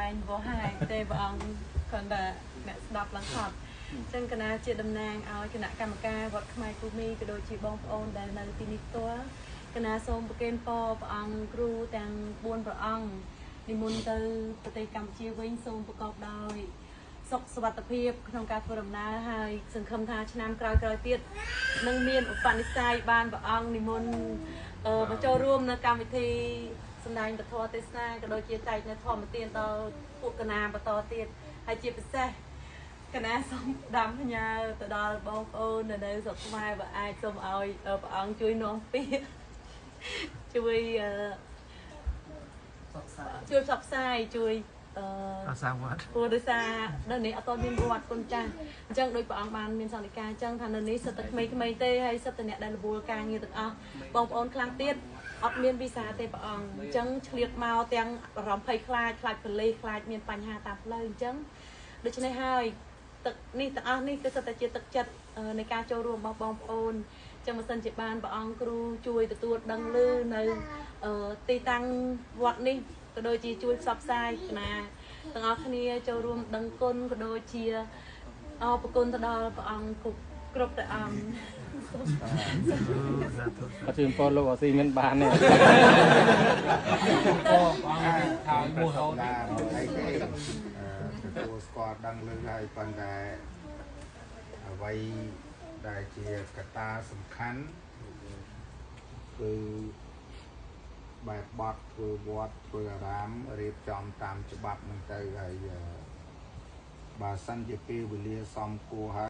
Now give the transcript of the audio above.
anh vô hai tê bọn còn là mẹ đọc lắng học chân cái nào chia đầm nàng ao cái nạ cam ca vọt khai của mi cái đôi chị bông ôn đại nơi tin toa cái nào xôm bậc po bọn cru tàng buôn bọn đi môn từ tây Campuchia với xôm bậc cọp đôi sọc sวัสดิភាពក្នុងការធ្វើដំណើរហើយសង្ឃឹមថាឆ្នាំក្រោយៗទៀតនឹងមានឧបនិស្ស័យបានព្រះអង្គនិមន្តមកចូលរួមនៅកម្មវិធីសម្ដែងពធទេសនាក៏ដូចជាចែកនៅធម្មទានដល់ពួកកណាបន្តទៀតហើយជាពិសេសកណាសូមដាំផ្ញើទៅដល់បងប្អូននៅស្រុកខ្មែរបើអាចសូមឲ្យព្រះអង្គជួយនាំពាក្យជួយផ្សព្វផ្សាយជួយសាវត្តព្រោះដោយសារនៅនេះអត់មានវត្តគុណចាស់អញ្ចឹងដោយព្រះអង្គបានមានសន្និកាអញ្ចឹងថានៅនេះសិតតែក្មេងៗទេហើយសិតតែអ្នកដែលរវល់ការងារទាំងអស់បងប្អូនខ្លាំងទៀតអត់មានវីសាទេព្រះអង្គអញ្ចឹងឆ្លៀតមកទាំងអារម្មណ៍ភ័យខ្លាចប៉លេសខ្លាចមានបញ្ហាតាមផ្លូវអញ្ចឹងដូច្នេះហើយទឹកនេះទាំងអស់នេះគឺសិតតែជាទឹកចិត្តនៃការចូលរួមរបស់បងប្អូនចឹងបើសិនជាបានព្រះអង្គគ្រូជួយទទួលដឹងឮនៅទីតាំងវត្តនេះក៏ដូចជាជួយផ្សព្វផ្សាយណាទាំងអស់គ្នាចូលរួមដឹងគុណក៏ដូចជាអរគុណទៅដល់ព្រះអង្គគ្រប់ព្រះអង្គអត់ជឿពលលោកអស៊ីមានបានទេថាមួយហោណាអីទេទទួលស្គាល់ដឹងលើហើយប៉ុន្តែអ្វីដែលជាកត្តាសំខាន់គឺបែបបត់ធ្វើវត្តធ្វើអារាមរៀបចំតាមច្បាប់នឹងទៅហើយបើសិនជាពេលវេលាសមគួរហើយ